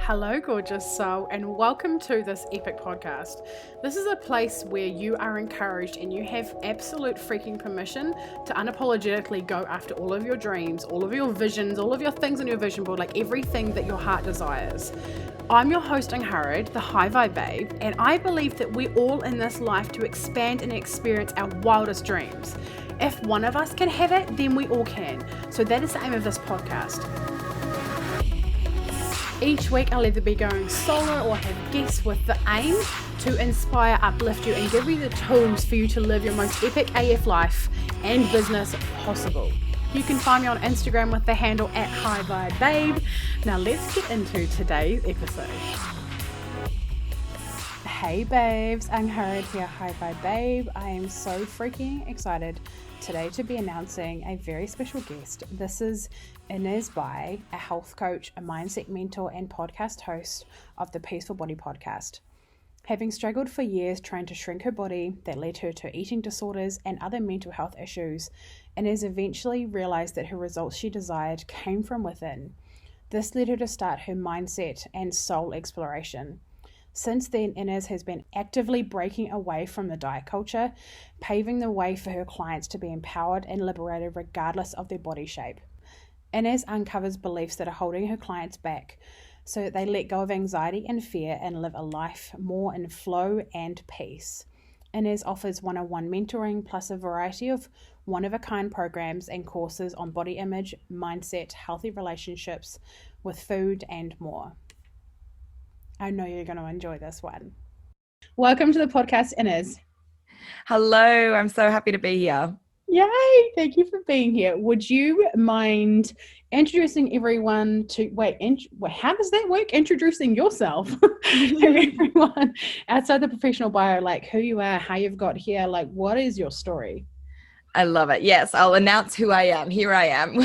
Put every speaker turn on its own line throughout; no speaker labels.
Hello, gorgeous soul, and welcome to this epic podcast. This is a place where you are encouraged and you have absolute freaking permission to unapologetically go after all of your dreams, all of your visions, all of your things on your vision board, like everything that your heart desires. I'm your host, Angharad, the High Vibe Babe, and I believe that we're all in this life to expand and experience our wildest dreams. If one of us can have it, then we all can. So that is the aim of this podcast. Each week I'll either be going solo or have guests with the aim to inspire, uplift you and give you the tools for you to live your most epic AF life and business possible. You can find me on Instagram with the handle @HighVibeBabe. Now let's get into today's episode. Hey babes, Angharad here, High Vibe Babe. I am so freaking excited today to be announcing a very special guest. This is Inez Bye, a health coach, a mindset mentor, and podcast host of the Peaceful Body podcast. Having struggled for years trying to shrink her body, that led her to eating disorders and other mental health issues, Inez eventually realized that her results she desired came from within. This led her to start her mindset and soul exploration. Since then, Inez has been actively breaking away from the diet culture, paving the way for her clients to be empowered and liberated regardless of their body shape. Inez uncovers beliefs that are holding her clients back so that they let go of anxiety and fear and live a life more in flow and peace. Inez offers one-on-one mentoring plus a variety of one-of-a-kind programs and courses on body image, mindset, healthy relationships with food, and more. I know you're going to enjoy this one. Welcome to the podcast, Inez.
Hello, I'm so happy to be here.
Yay, thank you for being here. Would you mind introducing everyone to, how does that work? Introducing yourself to everyone outside the professional bio, like who you are, how you've got here, like what is your story?
I love it. Yes, I'll announce who I am. Here I am.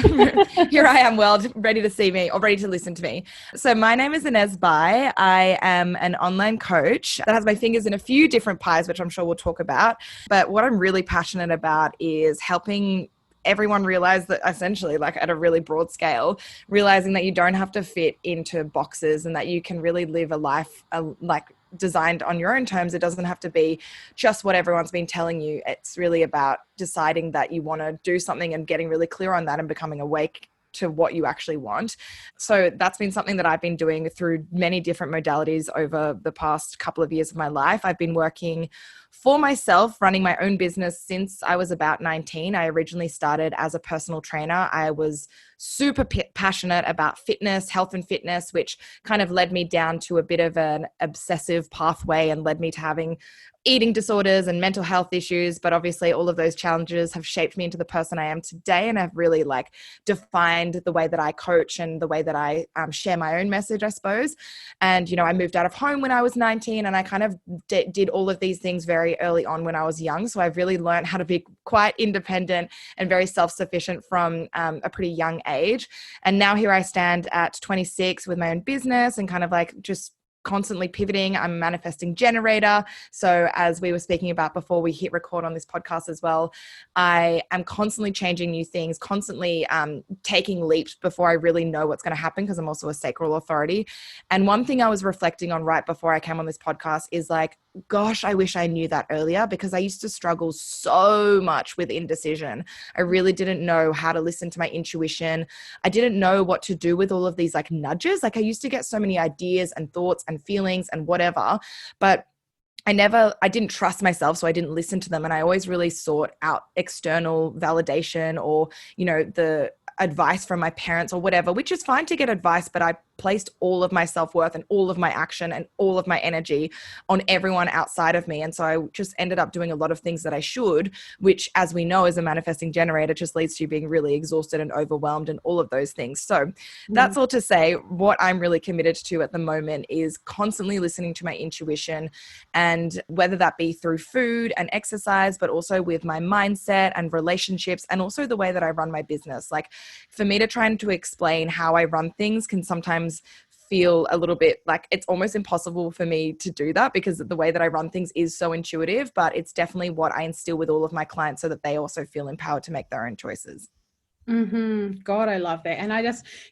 Here I am, world, ready to see me or ready to listen to me. So my name is Inez Bye. I am an online coach that has my fingers in a few different pies, which I'm sure we'll talk about. But what I'm really passionate about is helping everyone realize that essentially, like at a really broad scale, realizing that you don't have to fit into boxes and that you can really live a life like designed on your own terms. It doesn't have to be just what everyone's been telling you. It's really about deciding that you want to do something and getting really clear on that and becoming awake to what you actually want. So that's been something that I've been doing through many different modalities over the past couple of years of my life. I've been working for myself, running my own business since I was about 19. I originally started as a personal trainer. I was super passionate about fitness, health and fitness, which kind of led me down to a bit of an obsessive pathway and led me to having eating disorders and mental health issues. But obviously all of those challenges have shaped me into the person I am today and have really like defined the way that I coach and the way that I share my own message, I suppose. And, you know, I moved out of home when I was 19 and I kind of did all of these things very early on when I was young. So I've really learned how to be quite independent and very self-sufficient from a pretty young age. And now here I stand at 26 with my own business and kind of like just constantly pivoting. I'm a manifesting generator. So as we were speaking about before we hit record on this podcast as well, I am constantly changing new things, constantly taking leaps before I really know what's going to happen because I'm also a sacral authority. And one thing I was reflecting on right before I came on this podcast is like, gosh, I wish I knew that earlier because I used to struggle so much with indecision. I really didn't know how to listen to my intuition. I didn't know what to do with all of these like nudges. Like I used to get so many ideas and thoughts and feelings and whatever, but I didn't trust myself, so I didn't listen to them. And I always really sought out external validation or, you know, the advice from my parents or whatever, which is fine to get advice, but I placed all of my self-worth and all of my action and all of my energy on everyone outside of me. And so I just ended up doing a lot of things that I should, which as we know, as a manifesting generator, just leads to you being really exhausted and overwhelmed and all of those things. So that's all to say, what I'm really committed to at the moment is constantly listening to my intuition, and whether that be through food and exercise, but also with my mindset and relationships and also the way that I run my business. Like for me to try to explain how I run things can sometimes feel a little bit like it's almost impossible for me to do that because the way that I run things is so intuitive, but it's definitely what I instill with all of my clients so that they also feel empowered to make their own choices.
God, I love that. And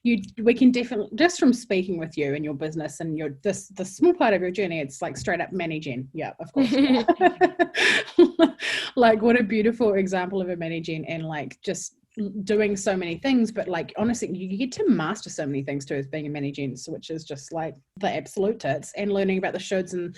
we can definitely, just from speaking with you and your business and the small part of your journey, it's like straight up managing. Yeah, of course. Like, what a beautiful example of a managing, and like just doing so many things. But like, honestly, you get to master so many things too as being a managing, which is just like the absolute tits, and learning about the shoulds and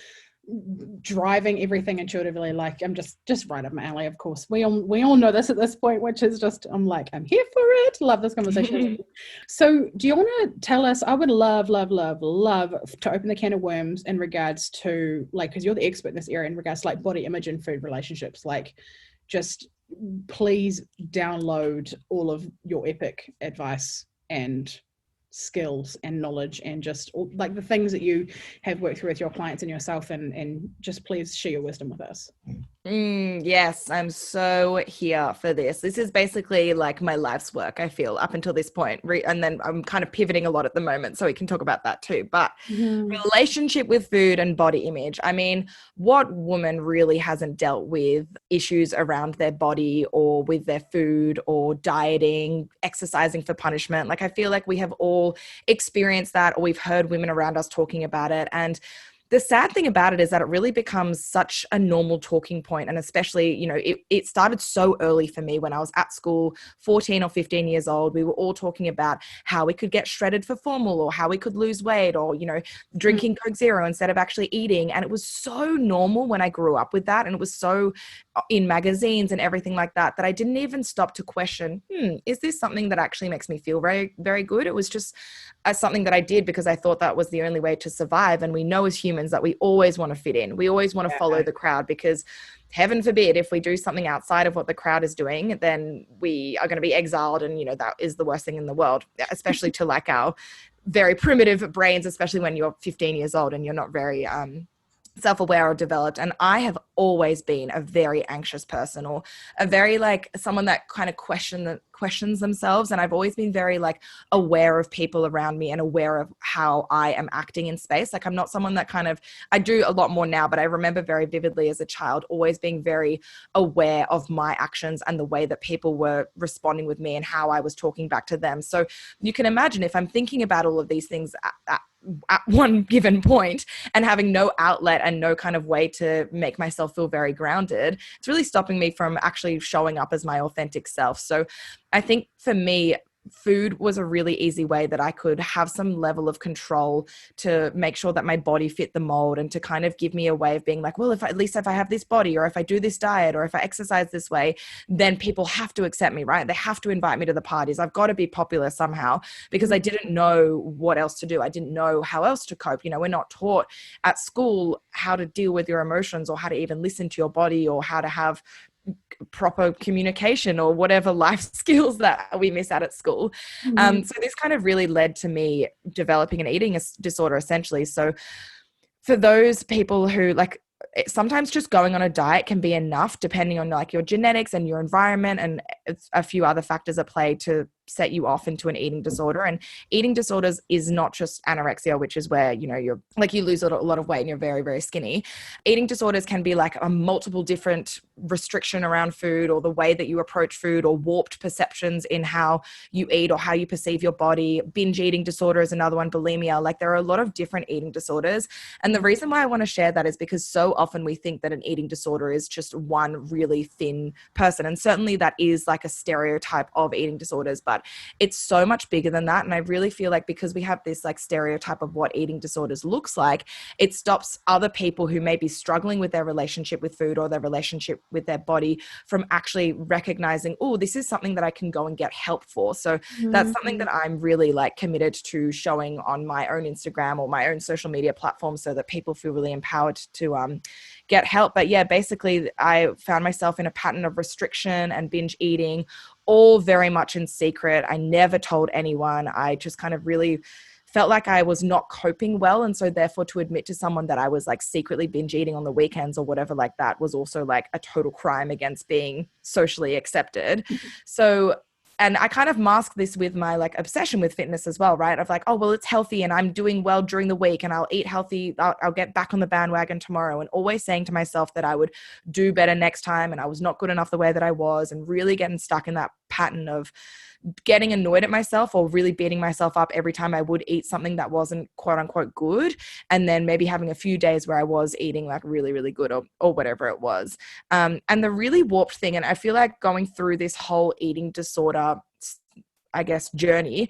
driving everything intuitively. Like, I'm just right up my alley. Of course, we all know this at this point, which is just, I'm like, I'm here for it. Love this conversation. So do you want to tell us, I would love to open the can of worms in regards to, like, because you're the expert in this area, in regards to like body image and food relationships. Like, just please download all of your epic advice and skills and knowledge, and just all, like, the things that you have worked through with your clients and yourself, and just please share your wisdom with us.
Yes, I'm so here for this. This is basically like my life's work, I feel, up until this point. And then I'm kind of pivoting a lot at the moment, so we can talk about that too. But relationship with food and body image. I mean, what woman really hasn't dealt with issues around their body or with their food or dieting, exercising for punishment? Like, I feel like we have all experienced that, or we've heard women around us talking about it. And the sad thing about it is that it really becomes such a normal talking point. And especially, it started so early for me when I was at school, 14 or 15 years old. We were all talking about how we could get shredded for formal, or how we could lose weight, or, drinking Coke Zero instead of actually eating. And it was so normal when I grew up with that. And it was so in magazines and everything like that, that I didn't even stop to question, is this something that actually makes me feel very, very good? It was just something that I did because I thought that was the only way to survive. And we know as humans that we always want to fit in. We always want to follow the crowd, because heaven forbid, if we do something outside of what the crowd is doing, then we are going to be exiled. And, that is the worst thing in the world, especially to like our very primitive brains, especially when you're 15 years old and you're not very self-aware or developed. And I have always been a very anxious person, or a very like someone that kind of questions themselves. And I've always been very like aware of people around me and aware of how I am acting in space. Like, I'm not someone that I do a lot more now, but I remember very vividly as a child always being very aware of my actions and the way that people were responding with me and how I was talking back to them. So you can imagine, if I'm thinking about all of these things at one given point and having no outlet and no kind of way to make myself feel very grounded, it's really stopping me from actually showing up as my authentic self. So I think for me, food was a really easy way that I could have some level of control to make sure that my body fit the mold, and to kind of give me a way of being like, well, at least if I have this body, or if I do this diet, or if I exercise this way, then people have to accept me, right? They have to invite me to the parties. I've got to be popular somehow, because I didn't know what else to do. I didn't know how else to cope. We're not taught at school how to deal with your emotions, or how to even listen to your body, or how to have proper communication, or whatever life skills that we miss out at school. So this kind of really led to me developing an eating disorder, essentially. So for those people who sometimes just going on a diet can be enough, depending on like your genetics and your environment, and a few other factors at play to set you off into an eating disorder. And eating disorders is not just anorexia, which is where, you're like, you lose a lot of weight and you're very, very skinny. Eating disorders can be like a multiple different restriction around food, or the way that you approach food, or warped perceptions in how you eat or how you perceive your body. Binge eating disorder is another one, bulimia. Like, there are a lot of different eating disorders. And the reason why I want to share that is because so often we think that an eating disorder is just one really thin person. And certainly that is like a stereotype of eating disorders, but it's so much bigger than that. And I really feel like, because we have this like stereotype of what eating disorders looks like, it stops other people who may be struggling with their relationship with food, or their relationship with their body, from actually recognizing, oh, this is something that I can go and get help for. So that's something that I'm really like committed to showing on my own Instagram or my own social media platform, so that people feel really empowered to get help. But yeah, basically I found myself in a pattern of restriction and binge eating, all very much in secret. I never told anyone. I just kind of really felt like I was not coping well. And so therefore, to admit to someone that I was like secretly binge eating on the weekends or whatever like that was also like a total crime against being socially accepted. So, and I kind of mask this with my like obsession with fitness as well, right? Of like, oh, well, it's healthy and I'm doing well during the week and I'll eat healthy. I'll get back on the bandwagon tomorrow, and always saying to myself that I would do better next time, and I was not good enough the way that I was, and really getting stuck in that pattern of getting annoyed at myself or really beating myself up every time I would eat something that wasn't quote unquote good. And then maybe having a few days where I was eating like really, really good or whatever it was. And the really warped thing, and I feel like going through this whole eating disorder, I guess, journey,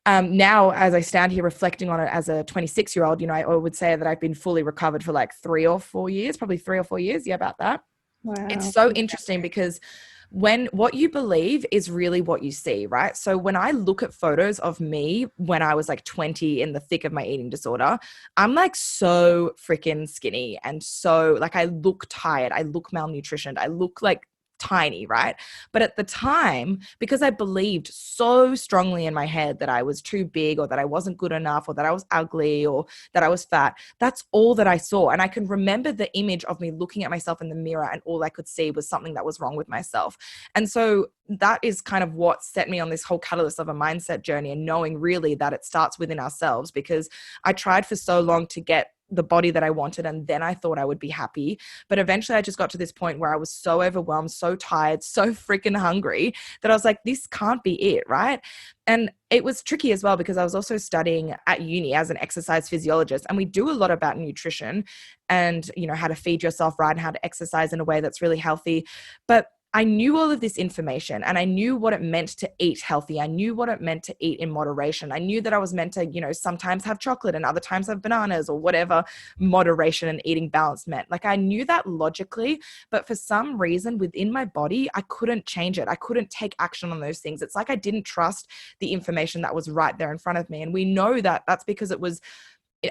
now as I stand here reflecting on it as a 26-year-old, you know, I would say that I've been fully recovered for like 3 or 4 years, probably 3 or 4 years. Yeah, about that.
Wow.
It's so interesting because when what you believe is really what you see, right? So when I look at photos of me when I was like 20 in the thick of my eating disorder, I'm like so freaking skinny and so like I look tired, I look malnutritioned, I look like tiny, right? But at the time, because I believed so strongly in my head that I was too big or that I wasn't good enough or that I was ugly or that I was fat, that's all that I saw. And I can remember the image of me looking at myself in the mirror and all I could see was something that was wrong with myself. And so that is kind of what set me on this whole catalyst of a mindset journey, and knowing really that it starts within ourselves, because I tried for so long to get the body that I wanted, and then I thought I would be happy. But eventually I just got to this point where I was so overwhelmed, so tired, so freaking hungry that I was like, this can't be it, right? And it was tricky as well because I was also studying at uni as an exercise physiologist, and we do a lot about nutrition and, you know, how to feed yourself right and how to exercise in a way that's really healthy. But I knew all of this information and I knew what it meant to eat healthy. I knew what it meant to eat in moderation. I knew that I was meant to, you know, sometimes have chocolate and other times have bananas or whatever moderation and eating balance meant. Like I knew that logically, but for some reason within my body, I couldn't change it. I couldn't take action on those things. It's like I didn't trust the information that was right there in front of me. And we know that that's because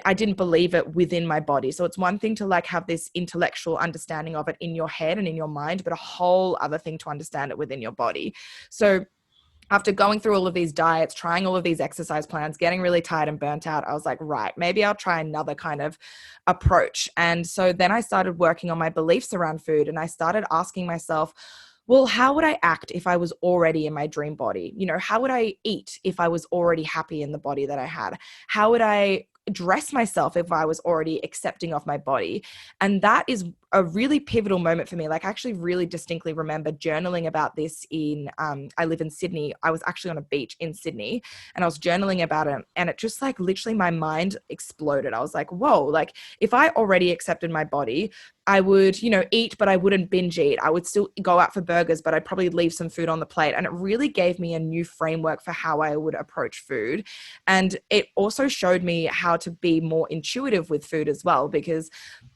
I didn't believe it within my body. So it's one thing to like have this intellectual understanding of it in your head and in your mind, but a whole other thing to understand it within your body. So after going through all of these diets, trying all of these exercise plans, getting really tired and burnt out, I was like, right, maybe I'll try another kind of approach. And so then I started working on my beliefs around food, and I started asking myself, well, how would I act if I was already in my dream body? You know, how would I eat if I was already happy in the body that I had? How would I dress myself if I was already accepting of my body? And that is a really pivotal moment for me. Like I actually really distinctly remember journaling about this in, I live in Sydney. I was actually on a beach in Sydney and I was journaling about it, and it just like literally my mind exploded. I was like, whoa, like if I already accepted my body, I would, you know, eat, but I wouldn't binge eat. I would still go out for burgers, but I'd probably leave some food on the plate. And it really gave me a new framework for how I would approach food. And it also showed me how to be more intuitive with food as well, because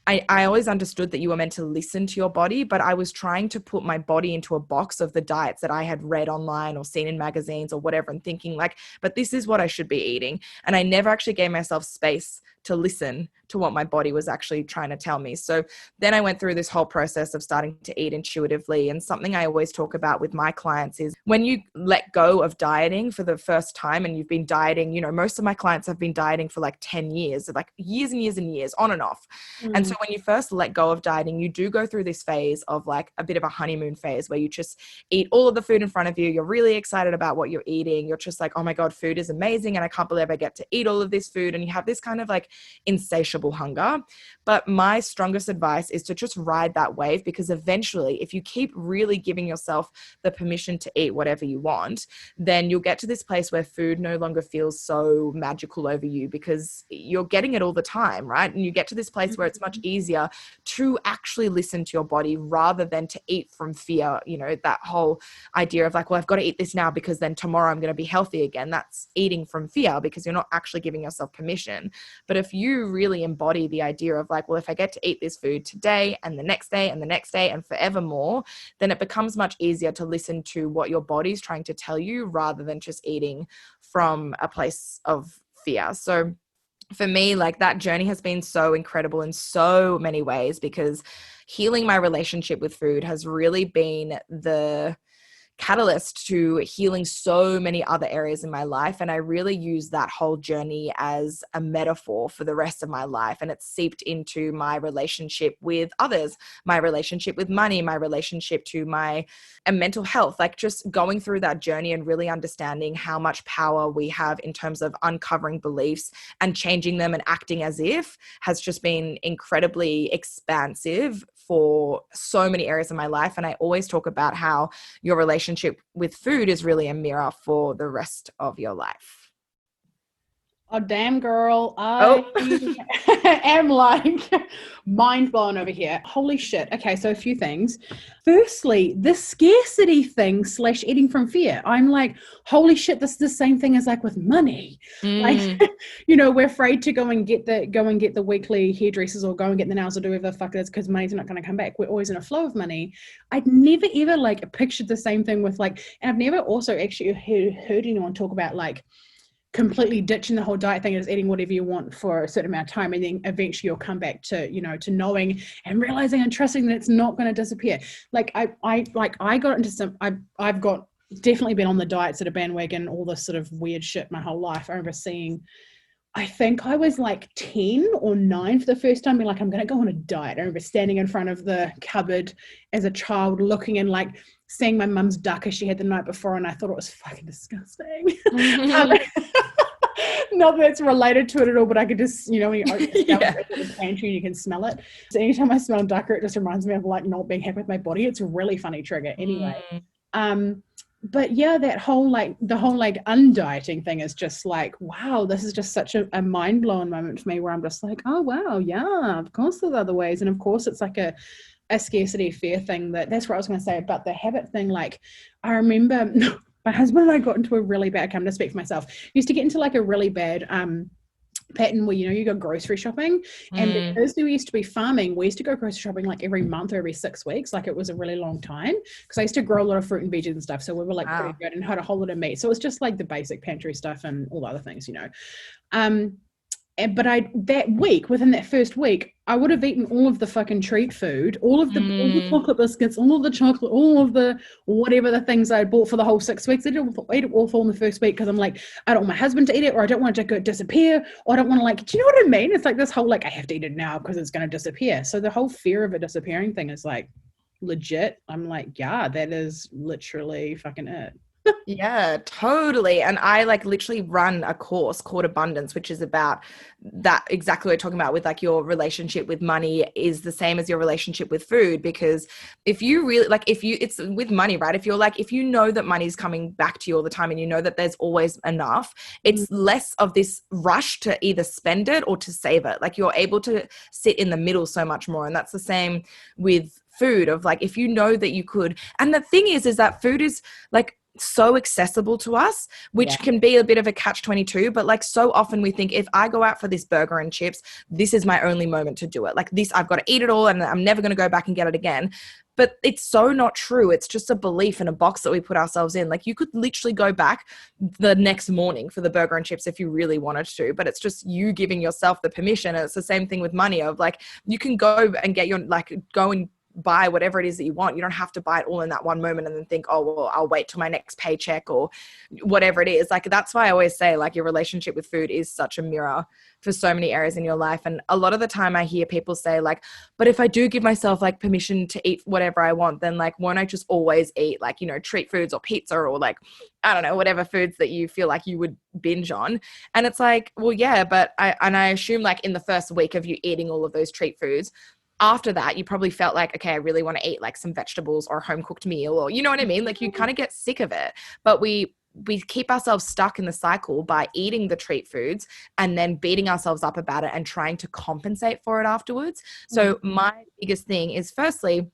I always understood that you were meant to listen to your body, but I was trying to put my body into a box of the diets that I had read online or seen in magazines or whatever, and thinking like, but this is what I should be eating. And I never actually gave myself space to listen to what my body was actually trying to tell me. So then I went through this whole process of starting to eat intuitively. And something I always talk about with my clients is when you let go of dieting for the first time, and you've been dieting, you know, most of my clients have been dieting for like 10 years, like years and years and years, on and off. And so when you first let go of dieting, you do go through this phase of like a bit of a honeymoon phase where you just eat all of the food in front of you. You're really excited about what you're eating. You're just like, oh my God, food is amazing. And I can't believe I get to eat all of this food. And you have this kind of like insatiable hunger. But my strongest advice is to just ride that wave, because eventually if you keep really giving yourself the permission to eat whatever you want, then you'll get to this place where food no longer feels so magical over you because you're getting it all the time, right? And you get to this place where it's much easier to actually listen to your body rather than to eat from fear. You know, that whole idea of like, well, I've got to eat this now because then tomorrow I'm going to be healthy again. That's eating from fear because you're not actually giving yourself permission. But if you really embody the idea of like, well, if I get to eat this food today and the next day and the next day and forevermore, then it becomes much easier to listen to what your body's trying to tell you rather than just eating from a place of fear. So for me, like that journey has been so incredible in so many ways, because healing my relationship with food has really been the catalyst to healing so many other areas in my life. And I really use that whole journey as a metaphor for the rest of my life. And it's seeped into my relationship with others, my relationship with money, my relationship to my mental health, like just going through that journey and really understanding how much power we have in terms of uncovering beliefs and changing them and acting as if has just been incredibly expansive for so many areas of my life. And I always talk about how your relationship relationship with food is really a mirror for the rest of your life.
Oh, damn, girl.
Oh.
I am like mind blown over here. Holy shit. Okay, so a few things. Firstly, the scarcity thing / eating from fear. I'm like, holy shit, this is the same thing as like with money. Like, we're afraid to go and get the weekly hairdressers or go and get the nails or do whatever the fuck it is because money's not going to come back. We're always in a flow of money. I'd never ever like pictured the same thing with like, and I've never also actually heard anyone talk about like completely ditching the whole diet thing and just eating whatever you want for a certain amount of time, and then eventually you'll come back to to knowing and realizing and trusting that it's not going to disappear. Like I got into some I've got definitely been on the diet sort of bandwagon, all this sort of weird shit my whole life. I remember seeing, I think I was like 10 or 9 for the first time, being like, I'm going to go on a diet. I remember standing in front of the cupboard as a child, looking and like seeing my mum's duck as she had the night before, and I thought it was fucking disgusting. Not that it's related to it at all, but I could just, when you open the pantry and you can smell it. So anytime I smell ducker, it just reminds me of like not being happy with my body. It's a really funny trigger anyway. But yeah, the whole undieting thing is just like, wow, this is just such a mind-blowing moment for me, where I'm just like, oh wow, yeah, of course there's other ways. And of course it's like a scarcity fear thing. That's what I was going to say about the habit thing. Like, I remember my husband and I got into a really bad, come to speak for myself, used to get into like a really bad pattern where you go grocery shopping, and because we used to be farming, we used to go grocery shopping like every month or every 6 weeks. Like, it was a really long time because I used to grow a lot of fruit and veggies and stuff, so we were like pretty good and had a whole lot of meat, so it was just like the basic pantry stuff and all the other things. But that week, within that first week, I would have eaten all of the fucking treat food, all the chocolate biscuits, all of the chocolate, all of the whatever the things I had bought for the whole 6 weeks. I didn't eat it all in the first week because I'm like, I don't want my husband to eat it, or I don't want it to disappear, or I don't want to, like, do you know what I mean? It's like this whole like, I have to eat it now because it's going to disappear. So the whole fear of it disappearing thing is like legit. I'm like, yeah, that is literally fucking it.
Yeah, totally. And I like literally run a course called Abundance, which is about that, exactly what we're talking about with like your relationship with money is the same as your relationship with food. Because if you really like, it's with money, right? If you know that money is coming back to you all the time and you know that there's always enough, it's less of this rush to either spend it or to save it. Like, you're able to sit in the middle so much more. And that's the same with food, of like, if you know that you could. And the thing is that food is like so accessible to us, which can be a bit of a catch-22, but like so often we think, if I go out for this burger and chips, this is my only moment to do it. Like, this, I've got to eat it all and I'm never going to go back and get it again. But it's so not true. It's just a belief in a box that we put ourselves in. Like, you could literally go back the next morning for the burger and chips if you really wanted to, but it's just you giving yourself the permission. And it's the same thing with money, of like, you can go and get go and buy whatever it is that you want. You don't have to buy it all in that one moment and then think, oh, well, I'll wait till my next paycheck or whatever it is. Like, that's why I always say, like, your relationship with food is such a mirror for so many areas in your life. And a lot of the time I hear people say like, but if I do give myself like permission to eat whatever I want, then like, won't I just always eat like, treat foods or pizza or like, I don't know, whatever foods that you feel like you would binge on. And it's like, well, yeah, but I assume like in the first week of you eating all of those treat foods, after that, you probably felt like, okay, I really want to eat like some vegetables or a home cooked meal, or, you know what I mean? Like, you kind of get sick of it, but we keep ourselves stuck in the cycle by eating the treat foods and then beating ourselves up about it and trying to compensate for it afterwards. So my biggest thing is, firstly,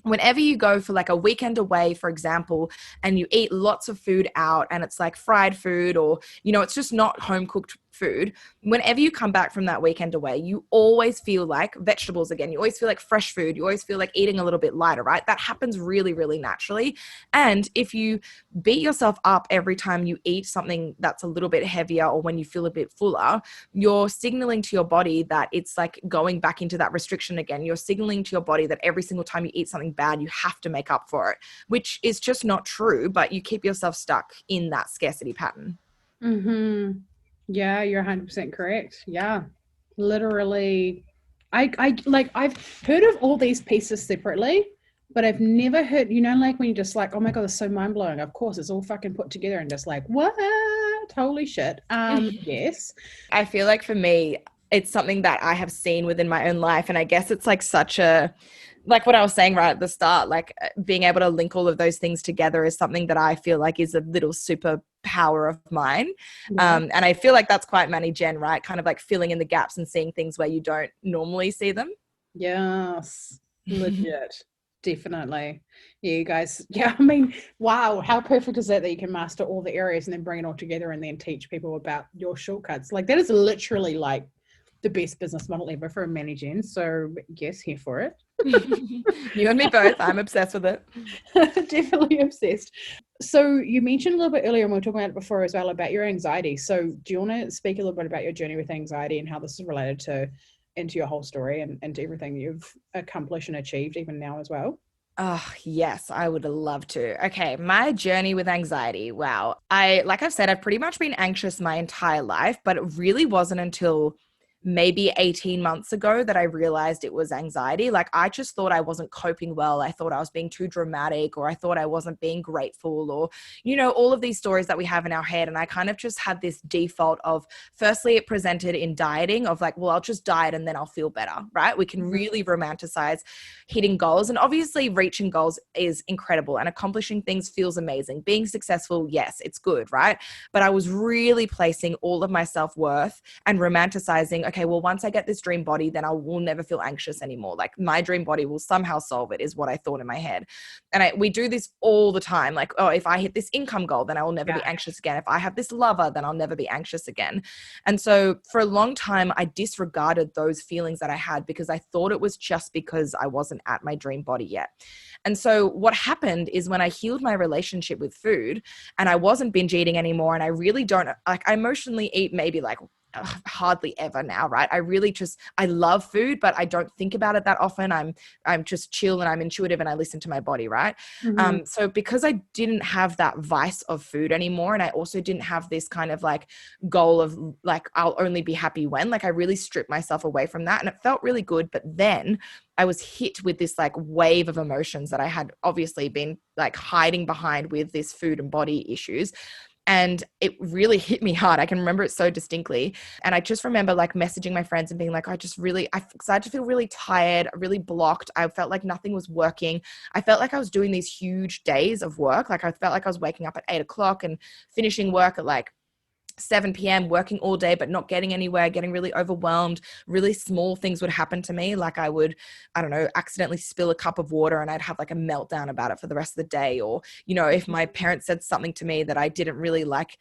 whenever you go for like a weekend away, for example, and you eat lots of food out and it's like fried food or, it's just not home cooked food, whenever you come back from that weekend away, you always feel like vegetables again. You always feel like fresh food. You always feel like eating a little bit lighter, right? That happens really, really naturally. And if you beat yourself up every time you eat something that's a little bit heavier or when you feel a bit fuller, you're signaling to your body that it's like going back into that restriction again. You're signaling to your body that every single time you eat something bad, you have to make up for it, which is just not true, but you keep yourself stuck in that scarcity pattern.
Yeah, you're 100% correct. Yeah, literally. I've heard of all these pieces separately, but I've never heard, like when you're just like, oh my God, that's so mind blowing. Of course, it's all fucking put together and just like, what? Holy shit. Yes.
I feel like for me, it's something that I have seen within my own life. And I guess it's like such a, like what I was saying right at the start, like being able to link all of those things together is something that I feel like is a little superpower of mine.
Yeah.
And I feel like that's quite Manny Jen, right? Kind of like filling in the gaps and seeing things where you don't normally see them.
Yes, legit. Definitely. Yeah, you guys. Yeah, I mean, wow, how perfect is that you can master all the areas and then bring it all together and then teach people about your shortcuts? Like, that is literally like the best business model ever for a manager. So, yes, here for it.
You and me both. I'm obsessed with it.
Definitely obsessed. So, you mentioned a little bit earlier, and we were talking about it before as well, about your anxiety. So, do you want to speak a little bit about your journey with anxiety and how this is related to into your whole story and to everything you've accomplished and achieved even now as well?
Oh, yes, I would love to. Okay, my journey with anxiety. Wow. Like I've said, I've pretty much been anxious my entire life, but it really wasn't until maybe 18 months ago that I realized it was anxiety. Like I just thought I wasn't coping well. I thought I was being too dramatic, or I thought I wasn't being grateful, or, all of these stories that we have in our head. And I kind of just had this default of, firstly, it presented in dieting of like, well, I'll just diet and then I'll feel better, right? We can really romanticize hitting goals. And obviously reaching goals is incredible and accomplishing things feels amazing. Being successful, yes, it's good, right? But I was really placing all of my self-worth and romanticizing, okay, well, once I get this dream body, then I will never feel anxious anymore. Like my dream body will somehow solve it, is what I thought in my head. And we do this all the time. Like, oh, if I hit this income goal, then I will never be anxious again. If I have this lover, then I'll never be anxious again. And so for a long time, I disregarded those feelings that I had because I thought it was just because I wasn't at my dream body yet. And so what happened is when I healed my relationship with food and I wasn't binge eating anymore, and I really don't, like, I emotionally eat maybe like hardly ever now, right? I love food, but I don't think about it that often. I'm just chill and I'm intuitive and I listen to my body, right? So because I didn't have that vice of food anymore, and I also didn't have this kind of like goal of like, I'll only be happy when, like I really stripped myself away from that, and it felt really good. But then I was hit with this like wave of emotions that I had obviously been like hiding behind with this food and body issues. And it really hit me hard. I can remember it so distinctly. And I just remember like messaging my friends and being like, I started to feel really tired, really blocked. I felt like nothing was working. I felt like I was doing these huge days of work. Like I felt like I was waking up at 8 o'clock and finishing work at like 7 p.m., working all day, but not getting anywhere, getting really overwhelmed. Really small things would happen to me. Like I would, I don't know, accidentally spill a cup of water and I'd have like a meltdown about it for the rest of the day. Or, if my parents said something to me that I didn't really like,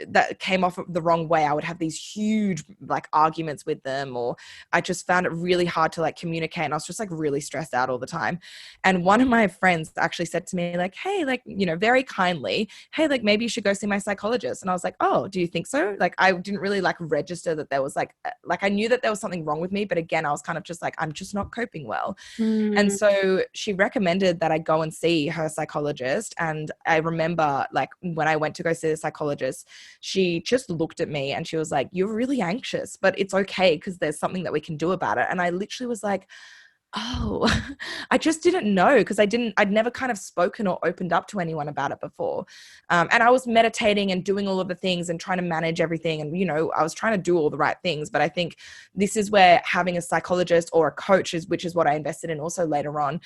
that came off the wrong way, I would have these huge like arguments with them, or I just found it really hard to like communicate. And I was just like really stressed out all the time. And one of my friends actually said to me like, hey, like, very kindly, hey, like maybe you should go see my psychologist. And I was like, oh, do you think so? Like, I didn't really like register that there was like I knew that there was something wrong with me, but again, I was kind of just like, I'm just not coping well. And so she recommended that I go and see her psychologist. And I remember like when I went to go see the psychologist, she just looked at me and she was like, you're really anxious, but it's okay because there's something that we can do about it. And I literally was like, oh, I just didn't know, because I'd never kind of spoken or opened up to anyone about it before. And I was meditating and doing all of the things and trying to manage everything. And, I was trying to do all the right things. But I think this is where having a psychologist or a coach which is what I invested in also later on,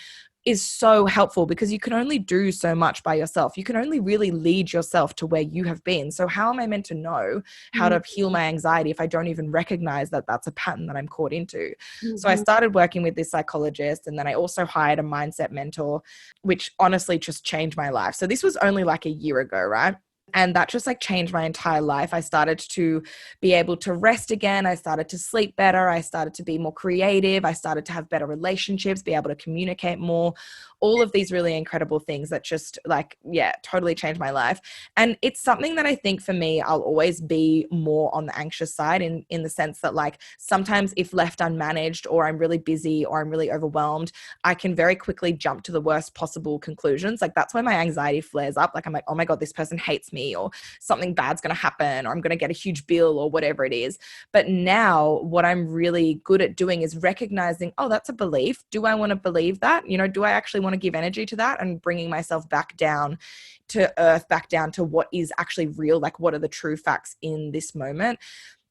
is so helpful, because you can only do so much by yourself. You can only really lead yourself to where you have been. So how am I meant to know how to heal my anxiety if I don't even recognize that that's a pattern that I'm caught into? So I started working with this psychologist, and then I also hired a mindset mentor, which honestly just changed my life. So this was only like a year ago, right? And that just like changed my entire life. I started to be able to rest again. I started to sleep better. I started to be more creative. I started to have better relationships, be able to communicate more. All of these really incredible things that just like, yeah, totally changed my life. And it's something that I think for me, I'll always be more on the anxious side in the sense that like sometimes if left unmanaged, or I'm really busy, or I'm really overwhelmed, I can very quickly jump to the worst possible conclusions. Like that's when my anxiety flares up. Like I'm like, oh my God, this person hates me, or something bad's going to happen, or I'm going to get a huge bill, or whatever it is. But now what I'm really good at doing is recognizing, oh, that's a belief. Do I want to believe that? Do I actually want to give energy to that? And bringing myself back down to earth, back down to what is actually real. Like what are the true facts in this moment?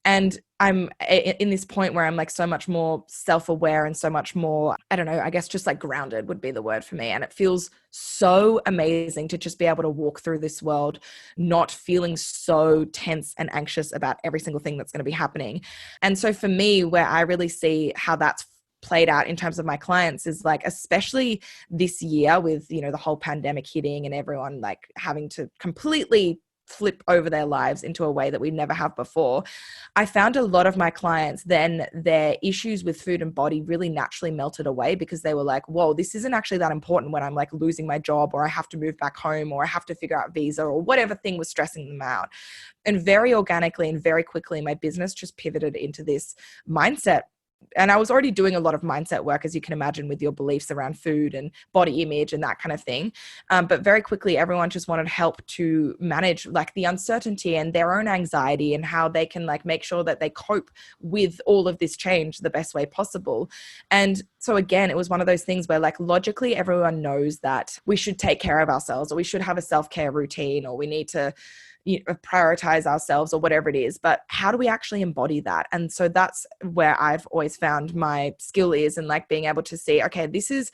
And I'm in this point where I'm like so much more self-aware and so much more, I don't know, I guess just like grounded would be the word for me. And it feels so amazing to just be able to walk through this world, not feeling so tense and anxious about every single thing that's going to be happening. And so for me, where I really see how that's played out in terms of my clients is like, especially this year with, you know, the whole pandemic hitting and everyone like having to completely flip over their lives into a way that we never have before. I found a lot of my clients, then their issues with food and body really naturally melted away because they were like, whoa, this isn't actually that important when I'm like losing my job, or I have to move back home, or I have to figure out visa, or whatever thing was stressing them out. And very organically and very quickly, my business just pivoted into this mindset. And I was already doing a lot of mindset work, as you can imagine, with your beliefs around food and body image and that kind of thing. But very quickly, everyone just wanted help to manage like the uncertainty and their own anxiety and how they can like make sure that they cope with all of this change the best way possible. And so again, it was one of those things where like logically everyone knows that we should take care of ourselves, or we should have a self-care routine, or we need to prioritize ourselves, or whatever it is. But how do we actually embody that? And so that's where I've always found my skill is, and like being able to see, okay, this is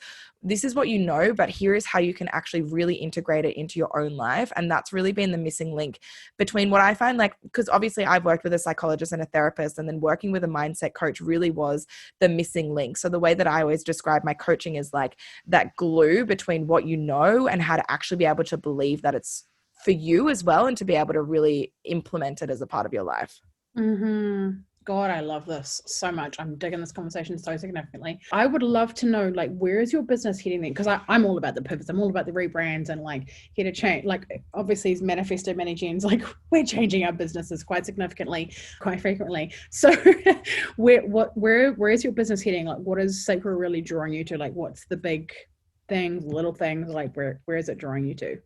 what you know, but here is how you can actually really integrate it into your own life. And that's really been the missing link between what I find, like, because obviously I've worked with a psychologist and a therapist, and then working with a mindset coach really was the missing link. So the way that I always describe my coaching is like that glue between what you know and how to actually be able to believe that it's for you as well, and to be able to really implement it as a part of your life.
Mm-hmm. God, I love this so much. I'm digging this conversation so significantly. I would love to know, like, where is your business heading then? Because I'm all about the pivots. I'm all about the rebrands and like here to change. Like, obviously, as manifesto many gens, like we're changing our businesses quite significantly, quite frequently. So, where is your business heading? Like, what is Sacred really drawing you to? Like, what's the big things, little things? Like, where is it drawing you to?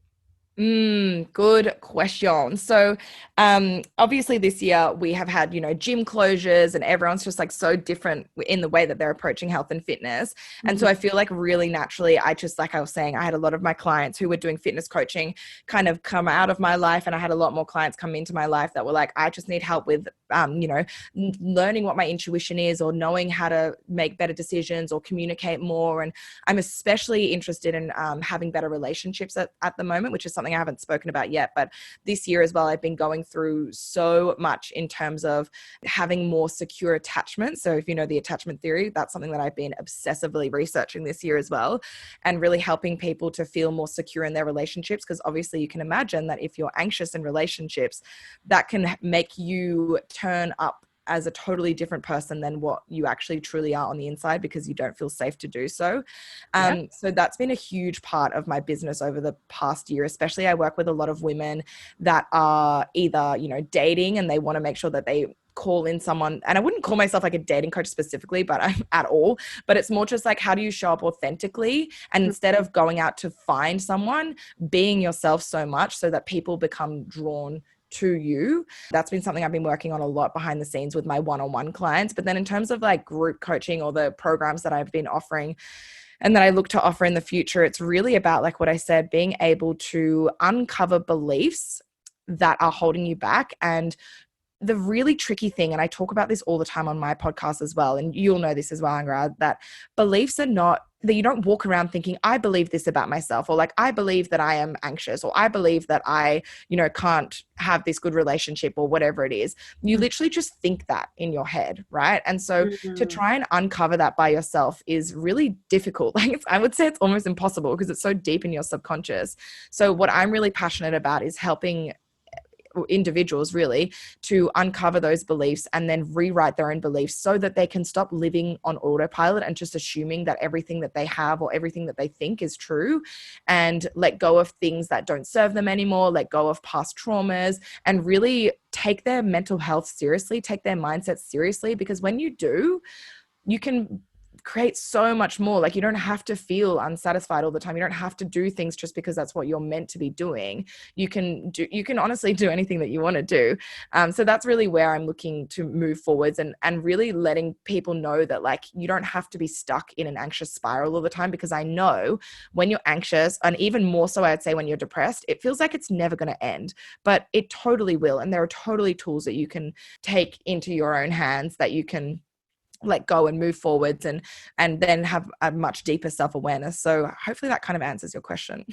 Good question. So, obviously this year we have had, you know, gym closures, and everyone's just like so different in the way that they're approaching health and fitness. And so I feel like really naturally, I just, like I was saying, I had a lot of my clients who were doing fitness coaching kind of come out of my life. And I had a lot more clients come into my life that were like, I just need help with, you know, learning what my intuition is, or knowing how to make better decisions or communicate more. And I'm especially interested in having better relationships at the moment, which is something I haven't spoken about yet. But this year as well, I've been going through so much in terms of having more secure attachment. So if you know the attachment theory, that's something that I've been obsessively researching this year as well, and really helping people to feel more secure in their relationships. Because obviously you can imagine that if you're anxious in relationships, that can make you turn up as a totally different person than what you actually truly are on the inside, because you don't feel safe to do so. So that's been a huge part of my business over the past year. Especially I work with a lot of women that are either, you know, dating, and they want to make sure that they call in someone, and I wouldn't call myself like a dating coach specifically, but I'm at all, but it's more just like, how do you show up authentically? And instead of going out to find someone, being yourself so much so that people become drawn to you. That's been something I've been working on a lot behind the scenes with my one-on-one clients. But then in terms of like group coaching or the programs that I've been offering and that I look to offer in the future, it's really about, like what I said, being able to uncover beliefs that are holding you back. And the really tricky thing, and I talk about this all the time on my podcast as well, and you'll know this as well, Angharad, that beliefs are not, that you don't walk around thinking, I believe this about myself, or like, I believe that I am anxious, or I believe that I, you know, can't have this good relationship, or whatever it is. You literally just think that in your head, right? And so to try and uncover that by yourself is really difficult. Like I would say it's almost impossible, because it's so deep in your subconscious. So what I'm really passionate about is helping individuals really to uncover those beliefs and then rewrite their own beliefs, so that they can stop living on autopilot and just assuming that everything that they have or everything that they think is true, and let go of things that don't serve them anymore, let go of past traumas, and really take their mental health seriously, take their mindset seriously. Because when you do, you can create so much more. Like, you don't have to feel unsatisfied all the time. You don't have to do things just because that's what you're meant to be doing. You can honestly do anything that you want to do. So that's really where I'm looking to move forwards, and really letting people know that, like, you don't have to be stuck in an anxious spiral all the time, because I know when you're anxious, and even more so, I'd say when you're depressed, it feels like it's never going to end, but it totally will. And there are totally tools that you can take into your own hands, that you can let go and move forwards, and then have a much deeper self-awareness. So hopefully that kind of answers your question.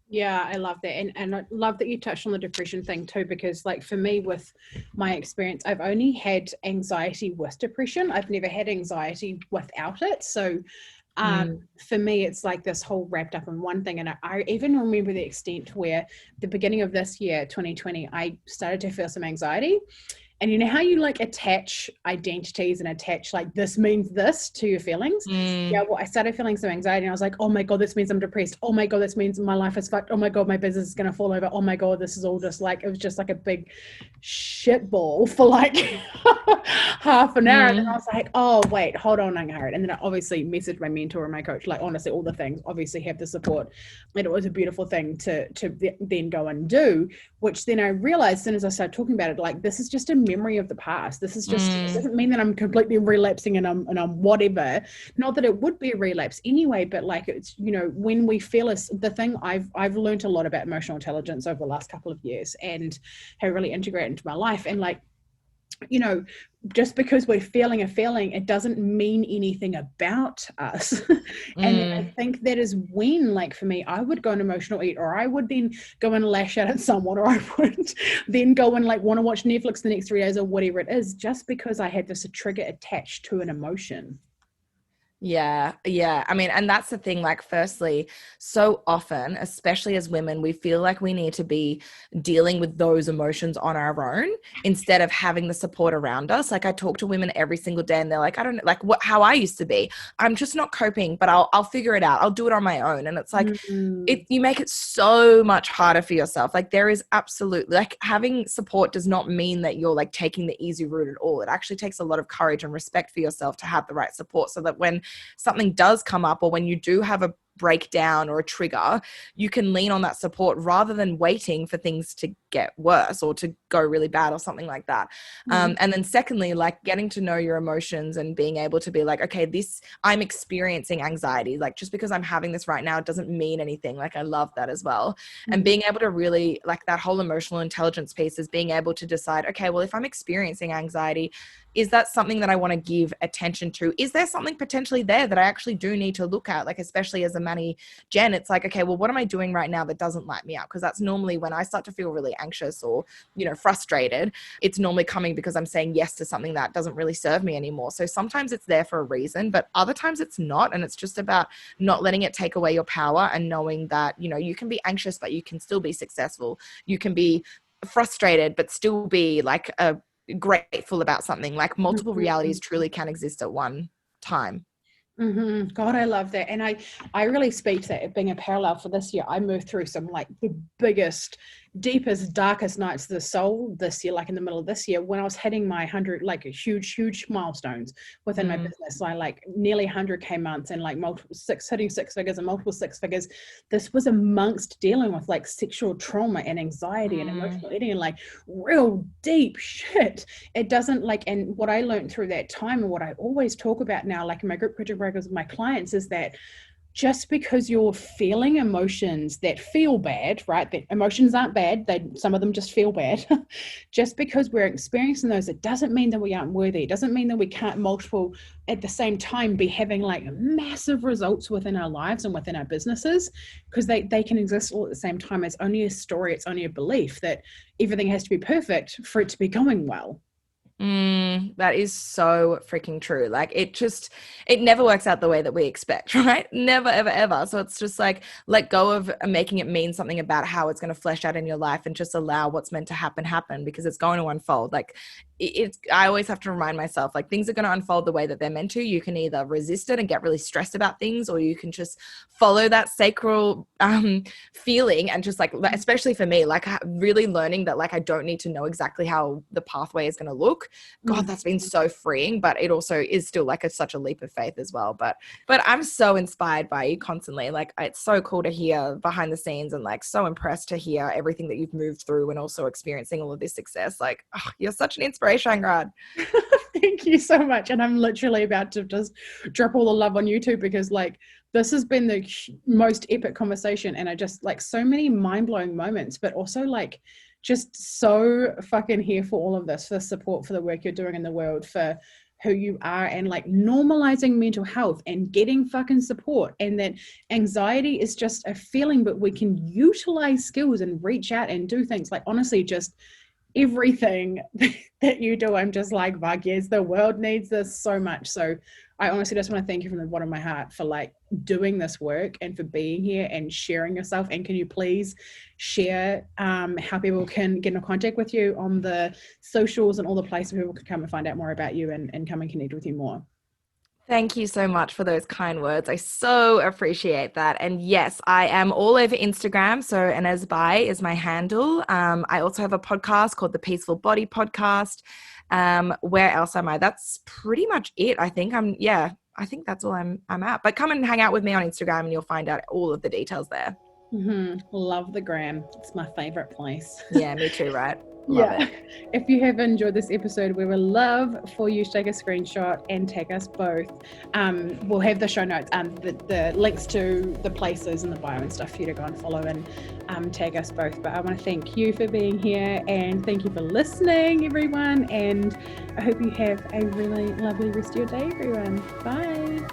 Yeah, I love that. And I love that you touched on the depression thing too, because like for me, with my experience, I've only had anxiety with depression. I've never had anxiety without it. So for me, it's like this whole wrapped up in one thing. And I even remember the extent where the beginning of this year, 2020, I started to feel some anxiety. And you know how you like attach identities and attach like this means this to your feelings? Yeah, well, I started feeling some anxiety and I was like, oh my God, this means I'm depressed. Oh my God, this means my life is fucked. Oh my God, my business is going to fall over. Oh my God, this is all just like, it was just like a big shit ball for like half an hour. And then I was like, oh, wait, hold on, Angharad. And then I obviously messaged my mentor and my coach, like honestly, all the things, obviously have the support. And it was a beautiful thing to then go and do, which then I realized as soon as I started talking about it, like, this is just a memory of the past. This is just, it doesn't mean that I'm completely relapsing and I'm whatever. Not that it would be a relapse anyway, but like, it's, you know, when we feel the thing, I've learned a lot about emotional intelligence over the last couple of years and have really integrated into my life. And like, you know, just because we're feeling a feeling, it doesn't mean anything about us. And I think that is when, like for me, I would go an emotional eat, or I would then go and lash out at someone, or I would then go and like want to watch Netflix the next 3 days or whatever it is, just because I had this trigger attached to an emotion.
Yeah. I mean, and that's the thing, like, firstly, so often, especially as women, we feel like we need to be dealing with those emotions on our own instead of having the support around us. Like, I talk to women every single day and they're like, I don't know, like how I used to be. I'm just not coping, but I'll figure it out. I'll do it on my own. And it's like, you make it so much harder for yourself. Like, there is absolutely, like, having support does not mean that you're like taking the easy route at all. It actually takes a lot of courage and respect for yourself to have the right support, so that when something does come up, or when you do have a breakdown or a trigger, you can lean on that support rather than waiting for things to get worse or to go really bad or something like that. And then secondly, like, getting to know your emotions and being able to be like, okay, I'm experiencing anxiety. Like, just because I'm having this right now, it doesn't mean anything. Like, I love that as well. And being able to really, like, that whole emotional intelligence piece is being able to decide, okay, well, if I'm experiencing anxiety, is that something that I want to give attention to? Is there something potentially there that I actually do need to look at? Like, especially as a Manny Jen, it's like, okay, well, what am I doing right now that doesn't light me up? Because that's normally when I start to feel really anxious or, you know, frustrated. It's normally coming because I'm saying yes to something that doesn't really serve me anymore. So sometimes it's there for a reason, but other times it's not. And it's just about not letting it take away your power and knowing that, you know, you can be anxious, but you can still be successful. You can be frustrated, but still be like grateful about something. Like, multiple realities truly can exist at one time.
God, I love that. And I really speak to that being a parallel for this year. I moved through some like the biggest, deepest, darkest nights of the soul this year, like in the middle of this year, when I was hitting my 100, like huge milestones within my business. I like nearly 100K months and like hitting six figures and multiple six figures. This was amongst dealing with like sexual trauma and anxiety and emotional eating and like real deep shit. It doesn't like, and what I learned through that time and what I always talk about now, like in my group coaching programs with my clients, is that just because you're feeling emotions that feel bad, right? That emotions aren't bad. Some of them just feel bad. Just because we're experiencing those, it doesn't mean that we aren't worthy. It doesn't mean that we can't multiple at the same time be having like massive results within our lives and within our businesses, because they can exist all at the same time. It's only a story. It's only a belief that everything has to be perfect for it to be going well.
That is so freaking true. Like, it never works out the way that we expect, right? Never, ever, ever. So it's just like, let go of making it mean something about how it's going to flesh out in your life and just allow what's meant to happen, because it's going to unfold. Like, I always have to remind myself, like, things are going to unfold the way that they're meant to. You can either resist it and get really stressed about things, or you can just follow that sacral feeling and just like, especially for me, like really learning that like I don't need to know exactly how the pathway is going to look. God, that's been so freeing, but it also is still like such a leap of faith as well. But I'm so inspired by you constantly. Like, it's so cool to hear behind the scenes, and like so impressed to hear everything that you've moved through, and also experiencing all of this success. Like, oh, you're such an inspiration, Angharad.
Thank you so much. And I'm literally about to just drop all the love on YouTube, because like this has been the most epic conversation, and I just like so many mind-blowing moments, but also like just so fucking here for all of this, for support, for the work you're doing in the world, for who you are, and like normalizing mental health and getting fucking support, and that anxiety is just a feeling, but we can utilize skills and reach out and do things. Like, honestly, just everything that you do, I'm just like, fuck yes, the world needs this so much. So I honestly just want to thank you from the bottom of my heart for like doing this work and for being here and sharing yourself. And can you please share how people can get in contact with you on the socials and all the places people can come and find out more about you and come and connect with you more?
Thank you so much for those kind words. I so appreciate that. And yes, I am all over Instagram. So Inez Bye is my handle. I also have a podcast called the Peaceful Body Podcast. Where else am I? That's pretty much it. I think I think that's all I'm at. But come and hang out with me on Instagram and you'll find out all of the details there.
Love the gram. It's my favorite place.
Yeah, me too, right? Love it.
If you have enjoyed this episode, we would love for you to take a screenshot and tag us both. We'll have the show notes and the links to the places and the bio and stuff for you to go and follow and tag us both. But I want to thank you for being here, and thank you for listening, everyone. And I hope you have a really lovely rest of your day, everyone. Bye.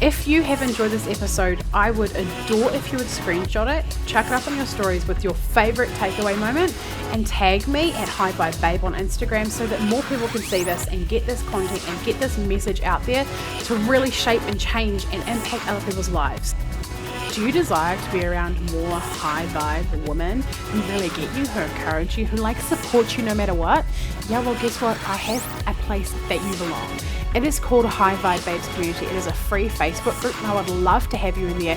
If you have enjoyed this episode, I would adore if you would screenshot it, chuck it up on your stories with your favorite takeaway moment, and tag me at Hi Bye Babe on Instagram so that more people can see this and get this content and get this message out there to really shape and change and impact other people's lives. Do you desire to be around more high vibe women who really get you, who encourage you, who like support you no matter what? Yeah, well, guess what? I have a place that you belong. It is called High Vibe Babes Community. It is a free Facebook group, and I would love to have you in there.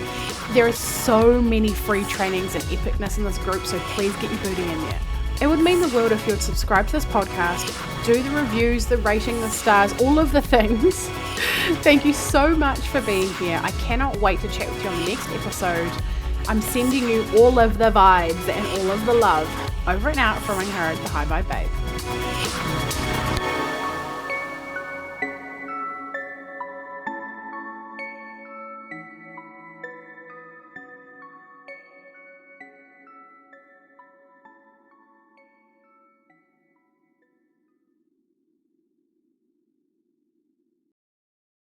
There are so many free trainings and epicness in this group, so please get your booty in there. It would mean the world if you would subscribe to this podcast, do the reviews, the rating, the stars, all of the things. Thank you so much for being here. I cannot wait to chat with you on the next episode. I'm sending you all of the vibes and all of the love. Over and out from Angharad, the High Vibe Babe.